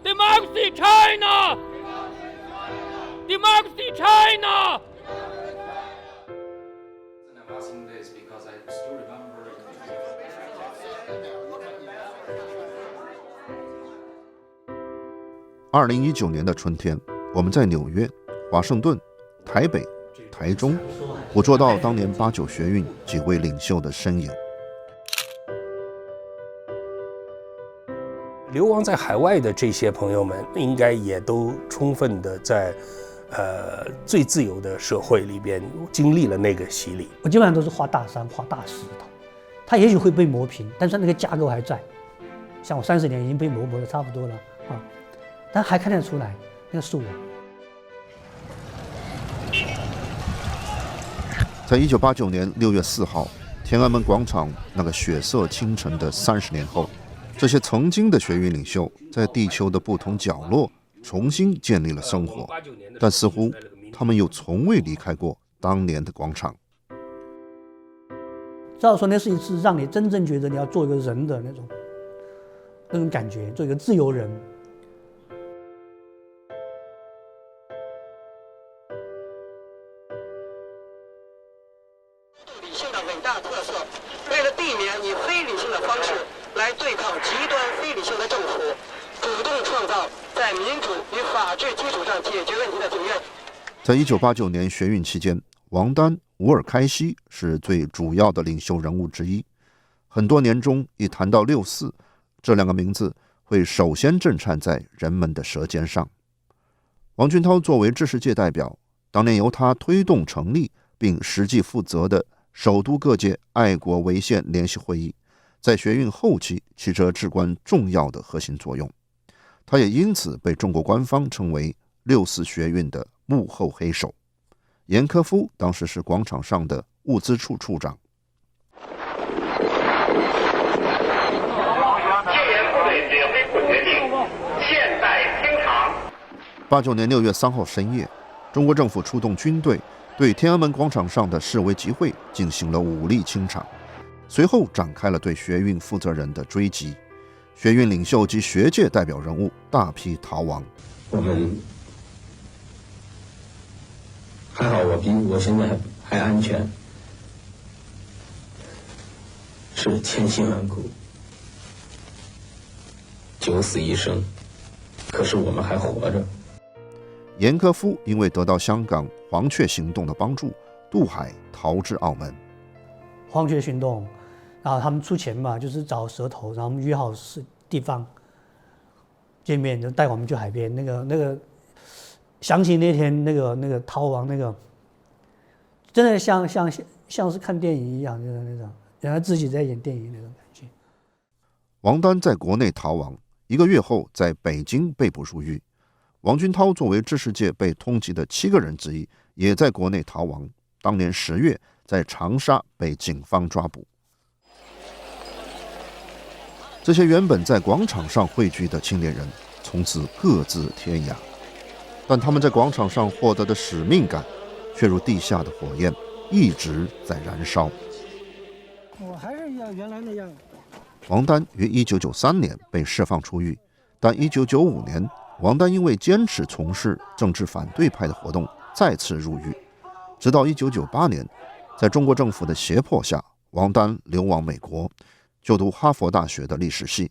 Democracy China! Democracy China! 2019年的春天，我们在纽约、华盛顿、台北、台中捕捉到当年89学运几位领袖的身影。流亡在海外的这些朋友们，应该也都充分的在最自由的社会里边经历了那个洗礼。我基本上都是画大山、画大石头，它也许会被磨平，但是那个架构还在。像我30年已经被磨得差不多了啊，但还看得出来，那个是我。在1989年6月4号，天安门广场那个血色清晨的30年后，这些曾经的学运领袖在地球的不同角落重新建立了生活，但似乎他们又从未离开过当年的广场。照说那是一次让你真正觉得你要做一个人的那种感觉，做一个自由人。理性的伟大特色，为了避免以非理性的方式来对抗极端非理性的政府，主动创造在民主与法治基础上解决问题的经验。在1989年学运期间，王丹、伍尔开西是最主要的领袖人物之一。很多年中，一谈到6·4，这两个名字会首先震颤在人们的舌尖上。王军涛作为知识界代表，当年由他推动成立并实际负责的首都各界爱国违宪联席会议，在学运后期起着至关重要的核心作用。他也因此被中国官方称为6·4学运的幕后黑手。严科夫当时是广场上的物资处处长。89年6月3号深夜，中国政府出动军队对天安门广场上的示威集会进行了武力清场，随后展开了对学运负责人的追击。学运领袖及学界代表人物大批逃亡。我们还好，我比我现在还安全，是千辛万苦，九死一生，可是我们还活着。严科夫因为得到香港黄雀行动的帮助，渡海逃至澳门。黄雀行动，然后他们出钱嘛，就是找蛇头，然后我们约好是地方见面，就带我们去海边。那个，想起那天那个逃亡真的像是看电影一样，就是那种原来自己在演电影那种感觉。王丹在国内逃亡，1个月后在北京被捕入狱。王军涛作为知识界被通缉的7个人之一，也在国内逃亡。当年10月，在长沙被警方抓捕。这些原本在广场上汇聚的青年人，从此各自天涯。但他们在广场上获得的使命感，却如地下的火焰，一直在燃烧。我还是要原来那样。王丹于1993年被释放出狱，但1995年，王丹因为坚持从事政治反对派的活动，再次入狱。直到1998年，在中国政府的胁迫下，王丹流亡美国，就读哈佛大学的历史系。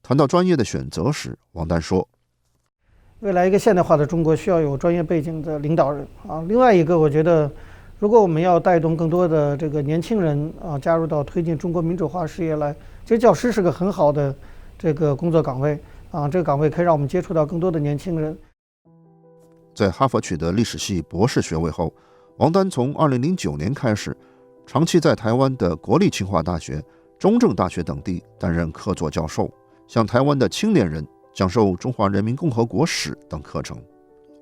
谈到专业的选择时，王丹说：“未来一个现代化的中国需要有专业背景的领导人啊。另外一个，我觉得，如果我们要带动更多的这个年轻人啊加入到推进中国民主化事业来，其实教师是个很好的这个工作岗位。”这个岗位可以让我们接触到更多的年轻人。在哈佛取得历史系博士学位后，王丹从2009年开始，长期在台湾的国立清华大学、中正大学等地担任客座教授，向台湾的青年人讲授中华人民共和国史等课程。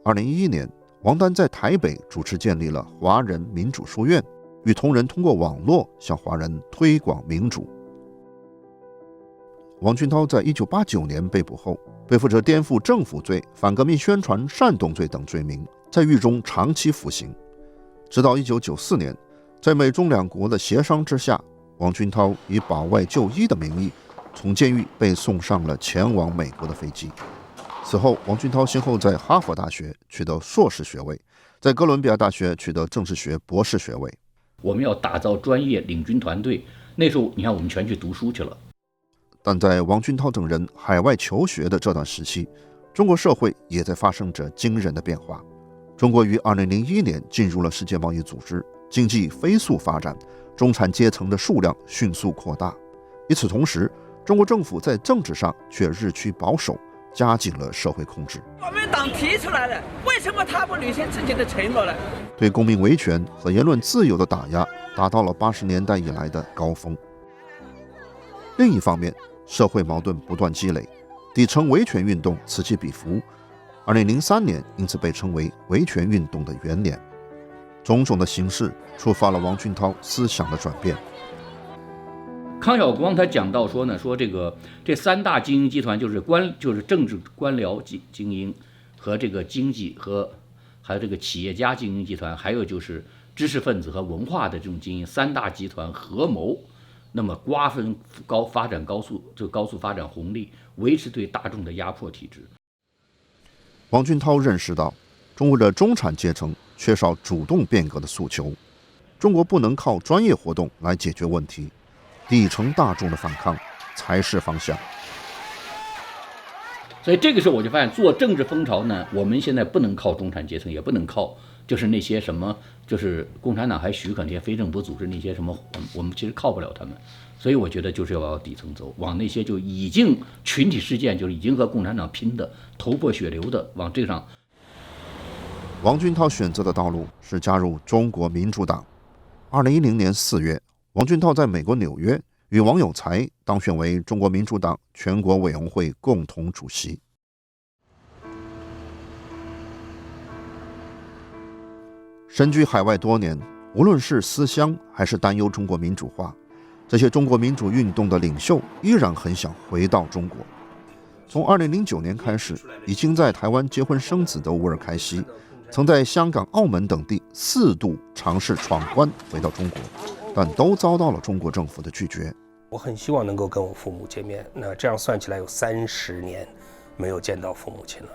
2011年，王丹在台北主持建立了华人民主书院，与同仁通过网络向华人推广民主。王军涛在1989年被捕后，背负着颠覆政府罪、反革命宣传煽动罪等罪名，在狱中长期服刑。直到1994年，在美中两国的协商之下，王军涛以保外就医的名义，从监狱被送上了前往美国的飞机。此后，王俊涛先后在哈佛大学取得硕士学位，在哥伦比亚大学取得政治学博士学位。我们要打造专业领军团队，那时候你看我们全去读书去了。但在王俊涛等人海外求学的这段时期，中国社会也在发生着惊人的变化。中国于2001年进入了世界贸易组织，经济飞速发展，中产阶层的数量迅速扩大。与此同时，中国政府在政治上却日趋保守，加紧了社会控制。我们党提出来了，为什么他不履行自己的承诺呢？对公民维权和言论自由的打压达到了80年代以来的高峰。另一方面，社会矛盾不断积累，底层维权运动此起彼伏。2003年因此被称为维权运动的元年。种种的形势触发了王俊涛思想的转变。康晓光他讲到说呢，说这三大精英集团就是政治官僚精英和这个经济和还有这个企业家精英集团，还有就是知识分子和文化的这种精英，三大集团合谋，那么瓜分高速发展红利，维持对大众的压迫体制。王俊涛认识到，中国的中产阶层缺少主动变革的诉求，中国不能靠专业活动来解决问题，底层大众的反抗才是方向。所以这个时候我就发现，做政治风潮呢，我们现在不能靠中产阶层，也不能靠就是那些什么，就是共产党还许可那些非政府组织那些什么，我们其实靠不了他们。所以我觉得就是要往底层走，往那些就已经群体事件就是已经和共产党拼的头破血流的，往这个上。王俊涛选择的道路是加入中国民主党。2010年4月，王俊涛在美国纽约与王有才当选为中国民主党全国委员会共同主席。身居海外多年，无论是思乡还是担忧中国民主化，这些中国民主运动的领袖依然很想回到中国。从2009年开始，已经在台湾结婚生子的乌尔开西，曾在香港、澳门等地4度尝试闯关回到中国，但都遭到了中国政府的拒绝。我很希望能够跟我父母见面，那这样算起来有30年没有见到父母亲了，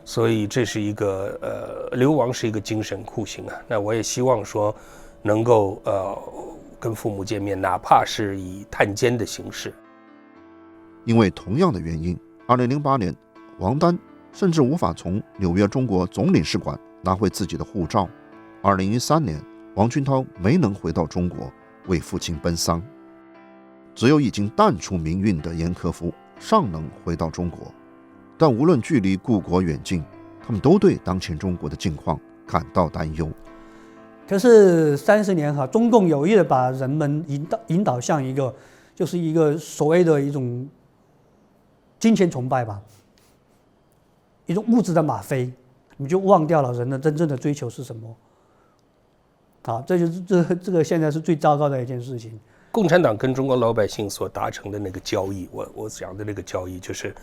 所以这是一个流亡是一个精神酷刑啊。那我也希望说能够跟父母见面，哪怕是以探监的形式。因为同样的原因，2008年，王丹甚至无法从纽约中国总领事馆拿回自己的护照。2013年，王俊涛没能回到中国为父亲奔丧。只有已经淡出民运的严克夫尚能回到中国，但无论距离故国远近，他们都对当前中国的境况感到担忧。可是30年哈，中共有意的把人们引导向一个所谓的一种金钱崇拜吧，一种物质的吗啡，你就忘掉了人的真正的追求是什么。好，这就是这个现在是最糟糕的一件事情。共产党跟中国老百姓所达成的那个交易，我讲的那个交易就是，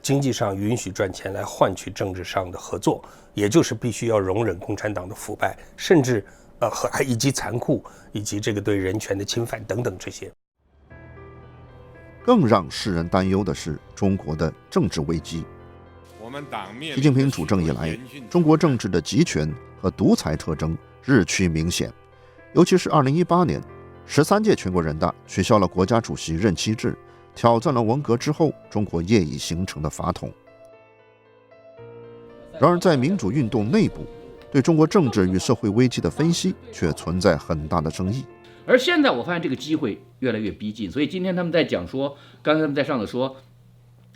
经济上允许赚钱来换取政治上的合作，也就是必须要容忍共产党的腐败，甚至以及残酷，以及这个对人权的侵犯等等这些。更让世人担忧的是中国的政治危机。习近平主政以来，中国政治的集权和独裁特征日趋明显，尤其是2018年，13届全国人大取消了国家主席任期制，挑战了文革之后中国业已形成的法统。然而，在民主运动内部，对中国政治与社会危机的分析却存在很大的争议。而现在我发现这个机会越来越逼近，所以今天他们在讲说，刚才他们在上头说，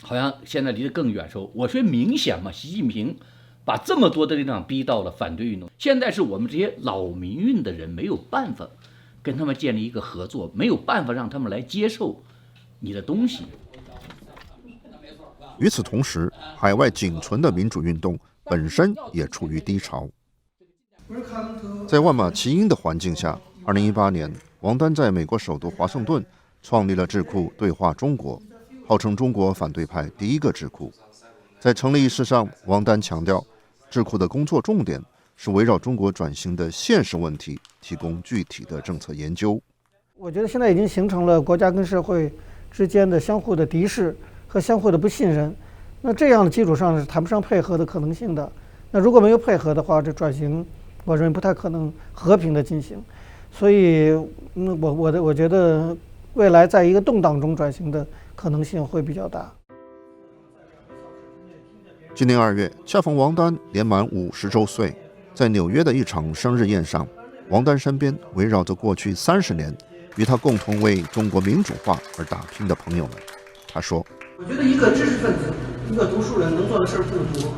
好像现在离得更远时候，我说明显嘛，习近平把这么多的力量逼到了反对运动，现在是我们这些老民运的人没有办法跟他们建立一个合作，没有办法让他们来接受你的东西。与此同时，海外仅存的民主运动本身也处于低潮。在万马齐喑的环境下，2018年，王丹在美国首都华盛顿创立了智库对话中国，号称中国反对派第一个智库。在成立仪式上，王丹强调，智库的工作重点是围绕中国转型的现实问题提供具体的政策研究。我觉得现在已经形成了国家跟社会之间的相互的敌视和相互的不信任。那这样的基础上是谈不上配合的可能性的。那如果没有配合的话，这转型我认为不太可能和平的进行。所以，我觉得未来在一个动荡中转型的可能性会比较大。今年2月，恰逢王丹年满50周岁，在纽约的一场生日宴上，王丹身边围绕着过去30年与他共同为中国民主化而打拼的朋友们。他说：“我觉得一个知识分子，一个读书人能做的事儿不多，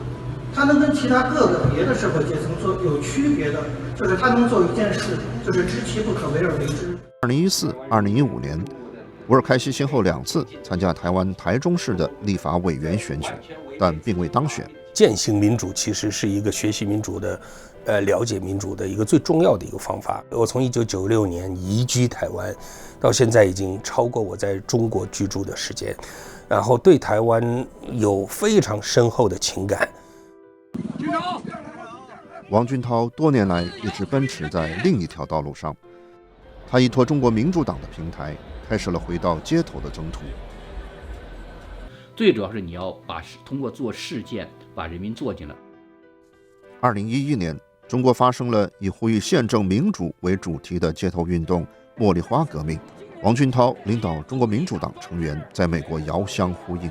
他能跟其他各个别的社会阶层做有区别的，就是他能做一件事，就是知其不可为而为之。”2014、2015年，吴尔开西先后2次参加台湾台中市的立法委员选举，但并未当选。践行民主其实是一个学习民主的，了解民主的一个最重要的一个方法。我从1996年移居台湾，到现在已经超过我在中国居住的时间，然后对台湾有非常深厚的情感。王俊涛多年来一直奔驰在另一条道路上，他依托中国民主党的平台，开始了回到街头的征途。最主要是你要通过做事件把人民做进来。2011年，中国发生了以呼吁宪政民主为主题的街头运动——茉莉花革命。王俊涛领导中国民主党成员在美国遥相呼应。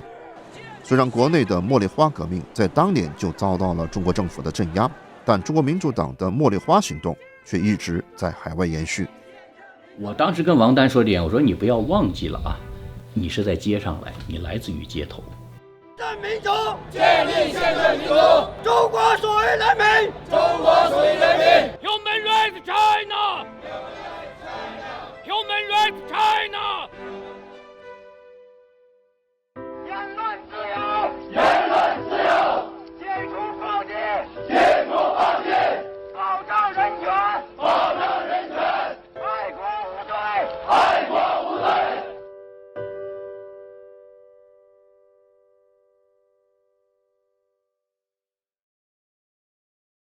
虽然国内的茉莉花革命在当年就遭到了中国政府的镇压，但中国民主党的茉莉花行动却一直在海外延续。我当时跟王丹说这样，我说你不要忘记了啊，你是在街上来，你来自于街头。建民主，建立宪政民主，中国属于人民，中国属于人民。Human rights China，Human rights China。